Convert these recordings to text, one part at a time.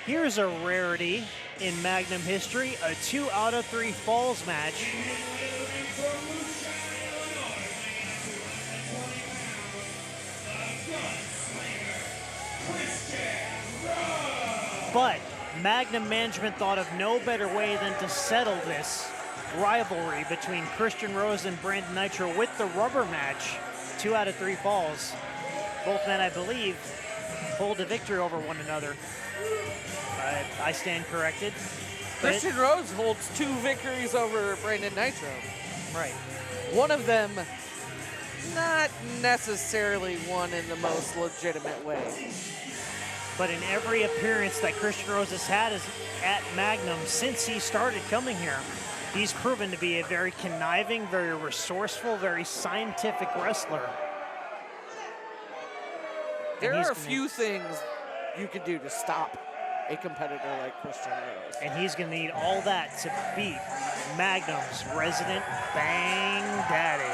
Here's a rarity in Magnum history, a 2 out of 3 falls match. But Magnum management thought of no better way than to settle this rivalry between Christian Rose and Brandon Nytroe with the rubber match, 2 out of 3 falls. Both men, I believe, hold a victory over one another. I stand corrected. Christian Rose holds 2 victories over Brandon Nytroe. Right. One of them, not necessarily one in the most legitimate way. But in every appearance that Christian Rose has had at Magnum since he started coming here, he's proven to be a very conniving, very resourceful, very scientific wrestler. There are a few things you can do to stop a competitor like Christian Rose. And he's going to need all that to beat Magnum's resident Bang Daddy.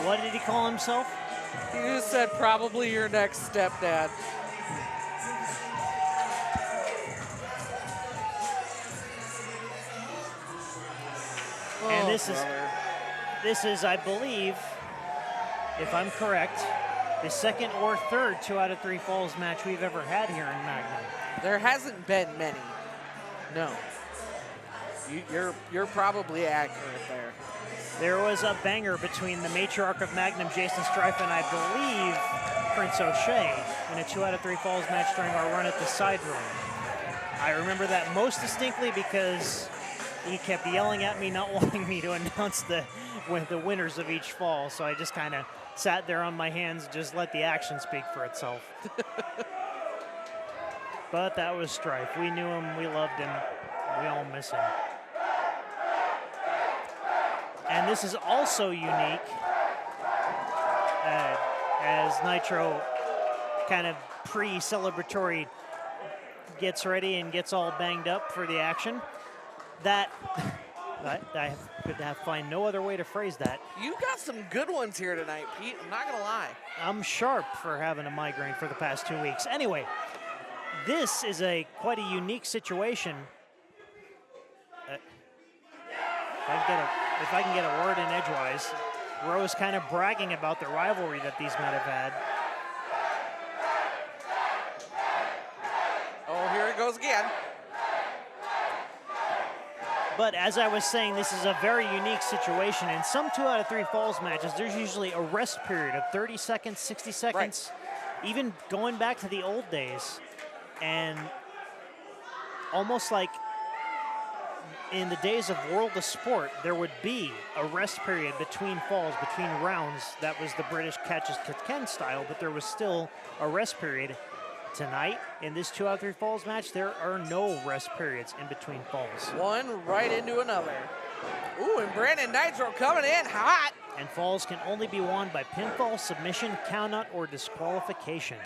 What did he call himself? He just said, probably your next stepdad. And this is, I believe, if I'm correct, the second or third 2 out of 3 falls match we've ever had here in Magnum. There hasn't been many. No. You're probably accurate there. There was a banger between the matriarch of Magnum, Jason Strife, and I believe Prince O'Shea in a 2 out of 3 falls match during our run at the side room. I remember that most distinctly because he kept yelling at me, not wanting me to announce the winners of each fall. So I just kind of sat there on my hands and just let the action speak for itself. But that was Strife. We knew him, we loved him, we all miss him. And this is also unique as Nytroe kind of pre-celebratory gets ready and gets all banged up for the action. That, I could find no other way to phrase that. You got some good ones here tonight, Pete. I'm not going to lie. I'm sharp for having a migraine for the past 2 weeks. Anyway, this is quite a unique situation. If I can get a word in edgewise, Rose kind of bragging about the rivalry that these men have had. Oh, here it goes again. But as I was saying, this is a very unique situation. In some 2 out of 3 falls matches, there's usually a rest period of 30 seconds, 60 seconds, even going back to the old days. And almost like in the days of World of Sport, there would be a rest period between falls, between rounds. That was the British catch as can style, but there was still a rest period. Tonight, in this 2 out of 3 falls match, there are no rest periods in between falls. One right into another. Ooh, and Brandon Nytroe coming in hot. And falls can only be won by pinfall, submission, countout, or disqualification.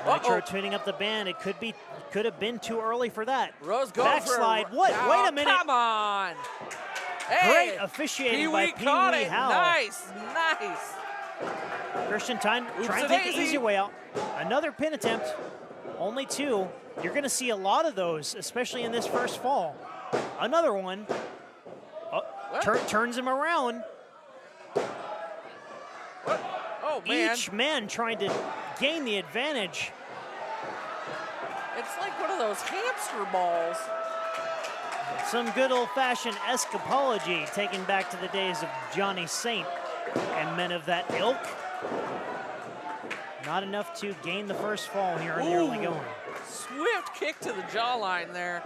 Nytroe tuning up the band. It could have been too early for that. Rose going backslide. For what? Oh, wait a minute. Come on. Hey, great officiating by Pee Wee Howell. Nice, nice. Christian trying to take the easy way out. Another pin attempt. Only 2. You're going to see a lot of those, especially in this first fall. Another one. Turns him around. What? Oh, man. Each man trying to gain the advantage. It's like one of those hamster balls. Some good old-fashioned escapology taken back to the days of Johnny Saint and men of that ilk. Not enough to gain the first fall here in the early going. Swift kick to the jawline there.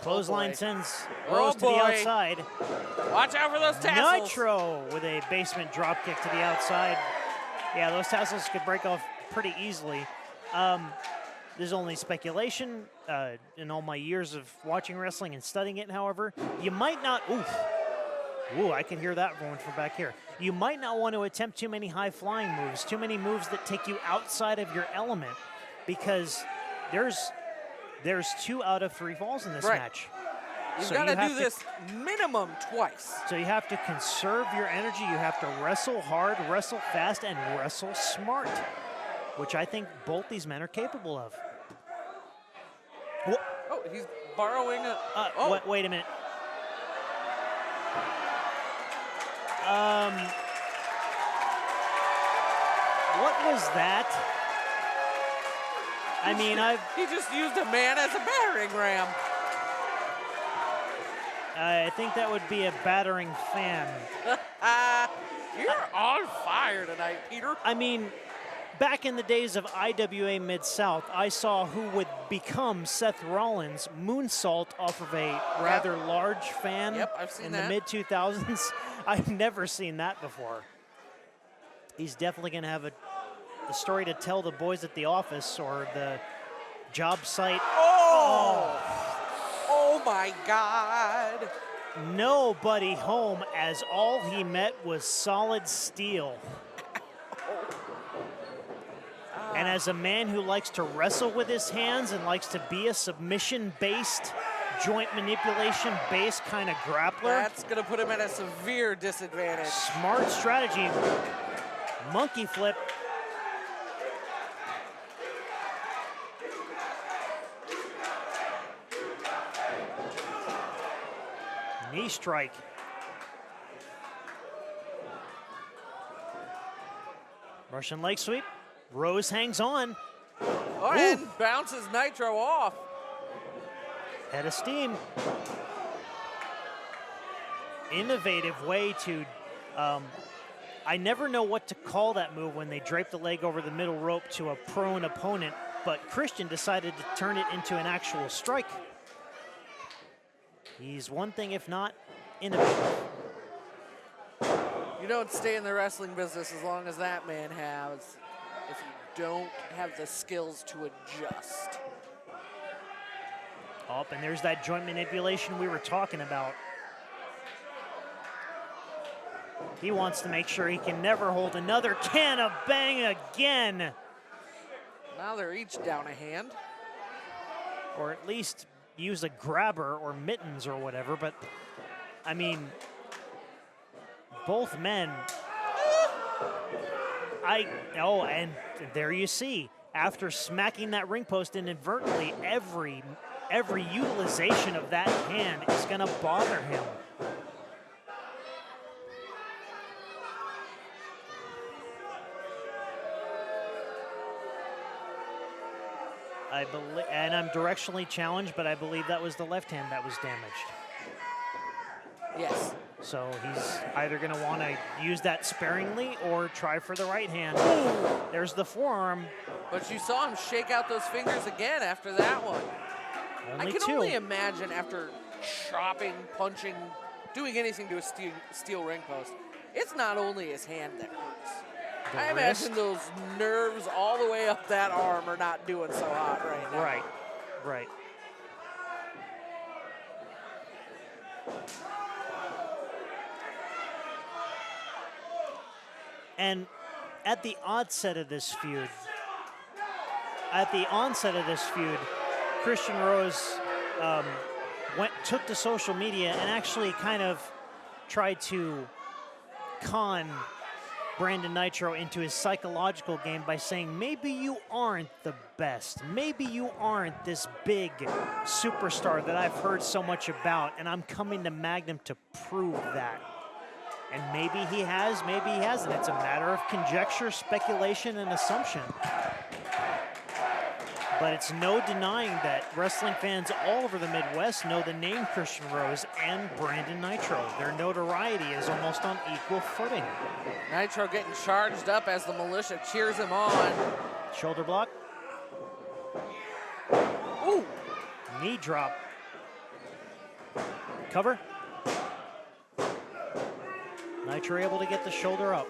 Clothesline sends Rose to the outside. Watch out for those tassels. Nytroe with a basement drop kick to the outside. Yeah, those tassels could break off pretty easily. There's only speculation in all my years of watching wrestling and studying it, however. You might not, Ooh, I can hear that going from back here. You might not want to attempt too many high-flying moves, too many moves that take you outside of your element, because there's 2 out of 3 falls in this match. You've got to do this minimum twice. So you have to conserve your energy. You have to wrestle hard, wrestle fast, and wrestle smart, which I think both these men are capable of. Oh, he's borrowing a... Wait a minute. What was that? I mean, He just used a man as a battering ram. I think that would be a battering fan. You're on fire tonight, Peter. I mean, back in the days of IWA Mid-South, I saw who would become Seth Rollins moonsault off of a rather large fan I've seen in that. the mid-2000s. I've never seen that before. He's definitely going to have a story to tell the boys at the office or the job site. Oh my God. Nobody home, as all he met was solid steel. And as a man who likes to wrestle with his hands and likes to be a submission-based, joint manipulation-based kind of grappler. That's going to put him at a severe disadvantage. Smart strategy. Monkey flip. Knee strike. Russian leg sweep. Rose hangs on. Oh, and bounces Nytroe off. Head of steam. Innovative way to, I never know what to call that move when they drape the leg over the middle rope to a prone opponent, but Christian decided to turn it into an actual strike. He's one thing, if not innovative. You don't stay in the wrestling business as long as that man has if you don't have the skills to adjust. Oh, and there's that joint manipulation we were talking about. He wants to make sure he can never hold another can of bang again. Now they're each down a hand. Or at least use a grabber or mittens or whatever, but I mean, both men. And there you see, after smacking that ring post inadvertently, every utilization of that hand is gonna bother him. I believe, and I'm directionally challenged, but I believe that was the left hand that was damaged. Yes. So he's either going to want to use that sparingly or try for the right hand. There's the forearm. But you saw him shake out those fingers again after that one. I can only imagine after chopping, punching, doing anything to a steel ring post, it's not only his hand that hurts. I imagine those nerves all the way up that arm are not doing so hot right now. Right. And at the onset of this feud, Christian Rose took to social media and actually kind of tried to con Brandon Nytroe into his psychological game by saying, maybe you aren't the best. Maybe you aren't this big superstar that I've heard so much about, and I'm coming to Magnum to prove that. And maybe he has, maybe he hasn't. It's a matter of conjecture, speculation, and assumption. But it's no denying that wrestling fans all over the Midwest know the name Christian Rose and Brandon Nytroe. Their notoriety is almost on equal footing. Nytroe getting charged up as the militia cheers him on. Shoulder block. Ooh. Knee drop. Cover. Nytroe able to get the shoulder up.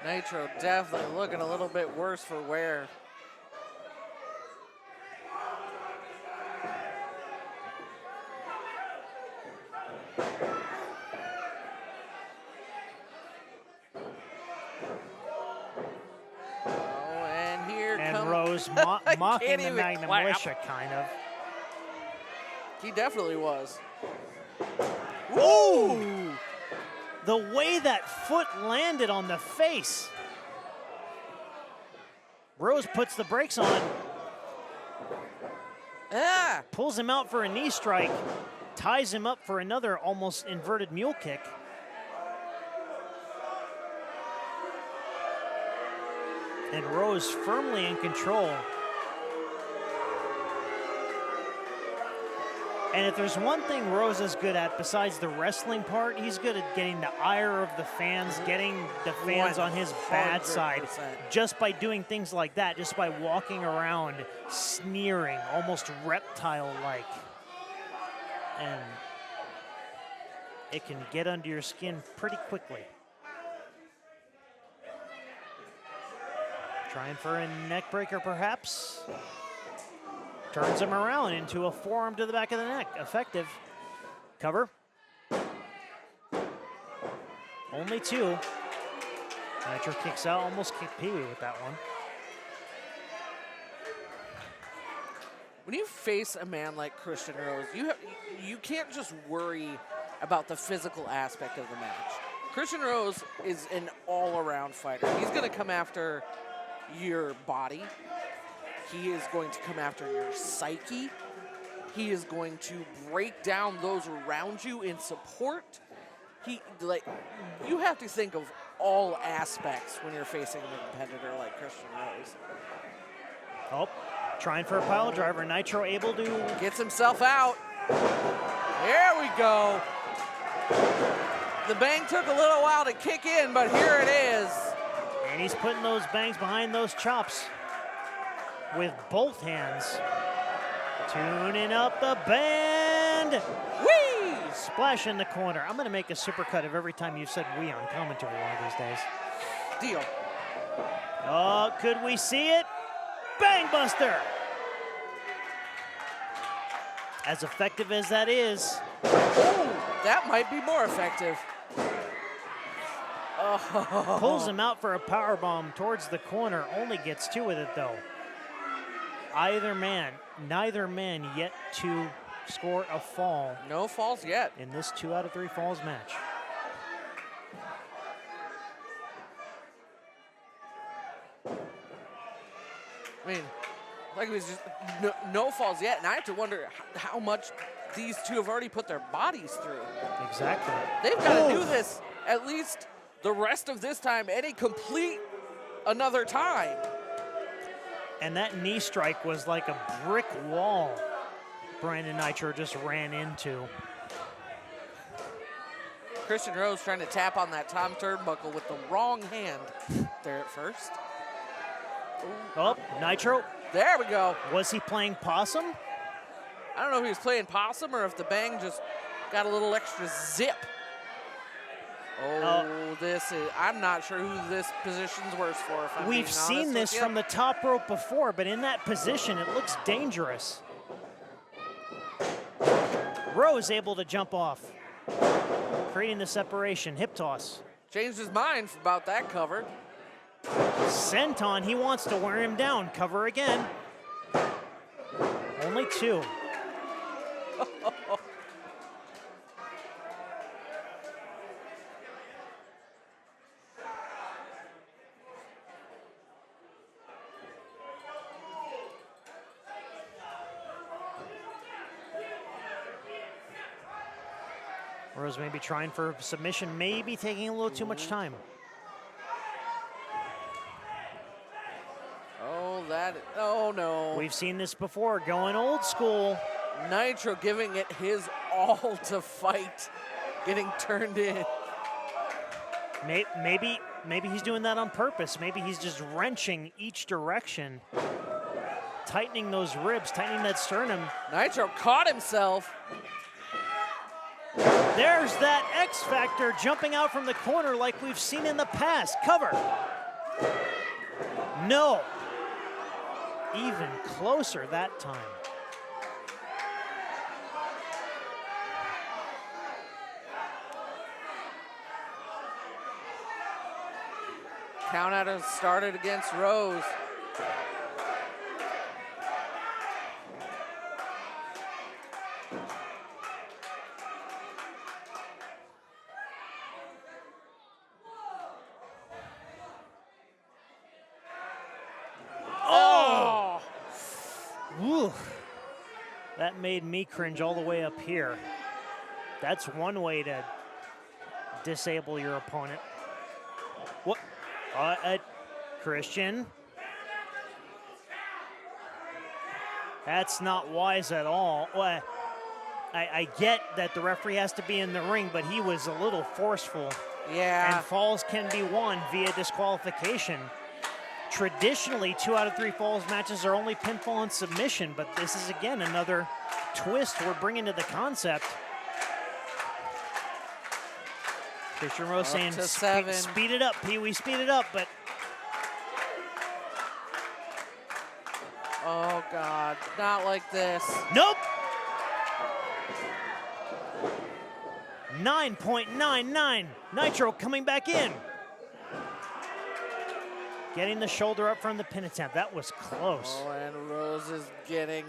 Nytroe definitely looking a little bit worse for wear. Rose mocking the Magnum Militia, kind of. He definitely was. Ooh! The way that foot landed on the face. Rose puts the brakes on. Ah! Pulls him out for a knee strike. Ties him up for another almost inverted mule kick. And Rose firmly in control. And if there's one thing Rose is good at besides the wrestling part, he's good at getting the ire of the fans, getting the fans on his bad side, just by doing things like that, just by walking around sneering, almost reptile-like. And it can get under your skin pretty quickly. Trying for a neck breaker, perhaps. Turns him around into a forearm to the back of the neck. Effective. Cover. Only two. Nytroe kicks out, almost kicked Pee-wee with that one. When you face a man like Christian Rose, you can't just worry about the physical aspect of the match. Christian Rose is an all-around fighter. He's going to come after your body. He is going to come after your psyche. He is going to break down those around you in support. You have to think of all aspects when you're facing a competitor like Christian Rose. Oh, trying for a pile driver. Nytroe able to... Gets himself out. There we go. The bang took a little while to kick in, but here it is. And he's putting those bangs behind those chops with both hands. Tuning up the band. Whee! Splash in the corner. I'm going to make a supercut of every time you've said "we" on commentary one of these days. Deal. Oh, could we see it? Bang buster. As effective as that is. Oh, that might be more effective. Oh. Pulls him out for a powerbomb towards the corner. Only gets two with it, though. Neither man yet to score a fall. No falls yet. In this 2 out of 3 falls match. I mean, like it was just no falls yet, and I have to wonder how much these two have already put their bodies through. Exactly. They've got to do this at least the rest of this time, and complete another time. And that knee strike was like a brick wall Brandon Nytroe just ran into. Christian Rose trying to tap on that Tom turnbuckle with the wrong hand there at first. Oh, Nytroe. There we go. Was he playing possum? I don't know if he was playing possum or if the bang just got a little extra zip. Oh, I'm not sure who this position's worse for. If I'm We've seen this from the top rope before, but in that position, it looks dangerous. Rose able to jump off, creating the separation. Hip toss. Changed his mind about that cover. Senton, he wants to wear him down. Cover again. Only two. Rose maybe trying for submission, maybe taking a little too much time. Oh no. We've seen this before, going old school. Nytroe giving it his all to fight, getting turned in. Maybe he's doing that on purpose. Maybe he's just wrenching each direction, tightening those ribs, tightening that sternum. Nytroe caught himself. There's that X Factor jumping out from the corner like we've seen in the past. Cover. No. Even closer that time. Count out has started against Rose. Woo. That made me cringe all the way up here. That's one way to disable your opponent. What? Christian. That's not wise at all. Well, I get that the referee has to be in the ring, but he was a little forceful. Yeah. And falls can be won via disqualification. Traditionally, 2 out of 3 falls matches are only pinfall and submission, but this is, again, another twist we're bringing to the concept. Christian Rose saying, speed it up, Pee-wee, speed it up, but... Oh, God, not like this. Nope! 9.99, Nytroe coming back in. Getting the shoulder up from the pin attempt. That was close. Oh, and Rose is getting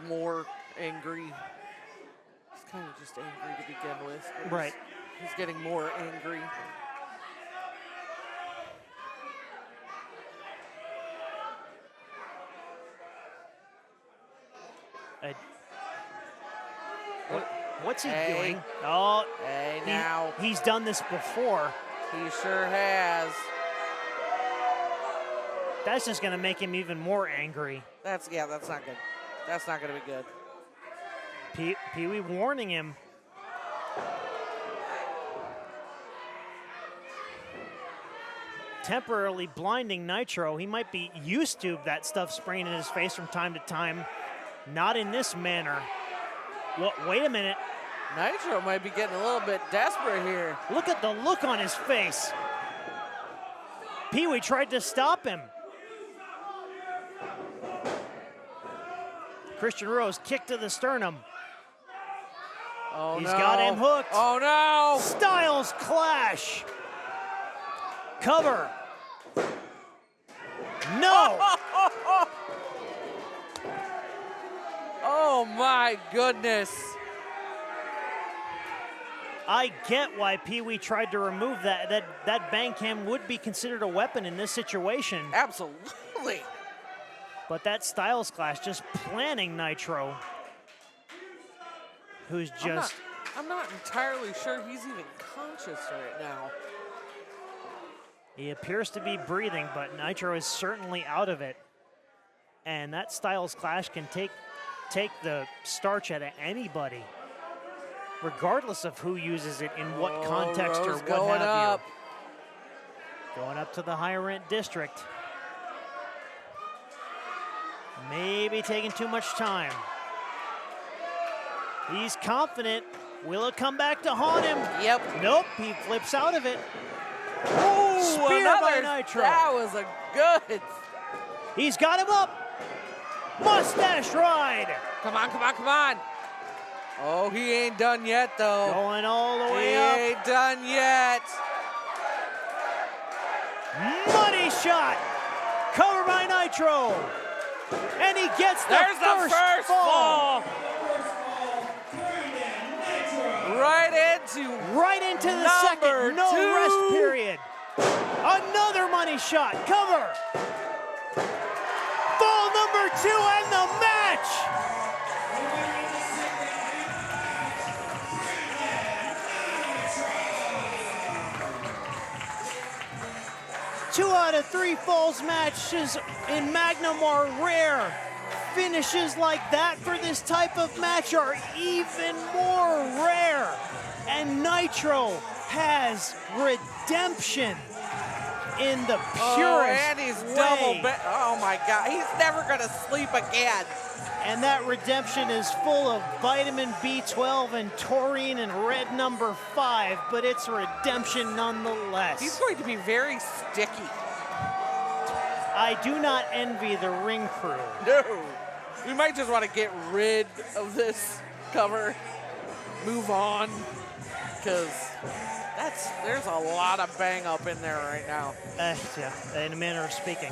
more angry. He's kind of just angry to begin with. Right. He's getting more angry. What's he doing? Oh, hey, now. He's done this before. He sure has. That's just going to make him even more angry. That's not good. That's not going to be good. Pee-wee warning him. Temporarily blinding Nytroe. He might be used to that stuff spraying in his face from time to time. Not in this manner. Wait a minute. Nytroe might be getting a little bit desperate here. Look at the look on his face. Pee-wee tried to stop him. Christian Rose kick to the sternum. Oh, He's got him hooked. Oh, no. Styles clash. Cover. No. Oh, my goodness. I get why Pee-wee tried to remove that. That bang cam would be considered a weapon in this situation. Absolutely. But that Styles clash just planning Nytroe, who's just... I'm not entirely sure he's even conscious right now. He appears to be breathing, but Nytroe is certainly out of it. And that Styles clash can take the starch out of anybody, regardless of who uses it, in what context Rose or what have you. Going up to the high rent district. Maybe taking too much time. He's confident. Will it come back to haunt him? Yep. Nope, he flips out of it. Ooh, Spear by Nytroe. That was a good. He's got him up. Mustache ride. Come on, come on, come on. Oh, he ain't done yet, though. Going all the way up. He ain't done yet. Money shot. Covered by Nytroe. And he gets the first fall. Right into the second. No rest period. Another money shot. Cover. Fall number 2 and the match. Two out of 3 falls matches in Magnum are rare. Finishes like that for this type of match are even more rare. And Nytroe has redemption in the purest and he's way. Oh my God, he's never gonna sleep again. And that redemption is full of vitamin B12 and taurine and red number 5, but it's redemption nonetheless. He's going to be very sticky. I do not envy the ring crew. No. We might just want to get rid of this cover, move on, because there's a lot of bang up in there right now. Yeah, in a manner of speaking.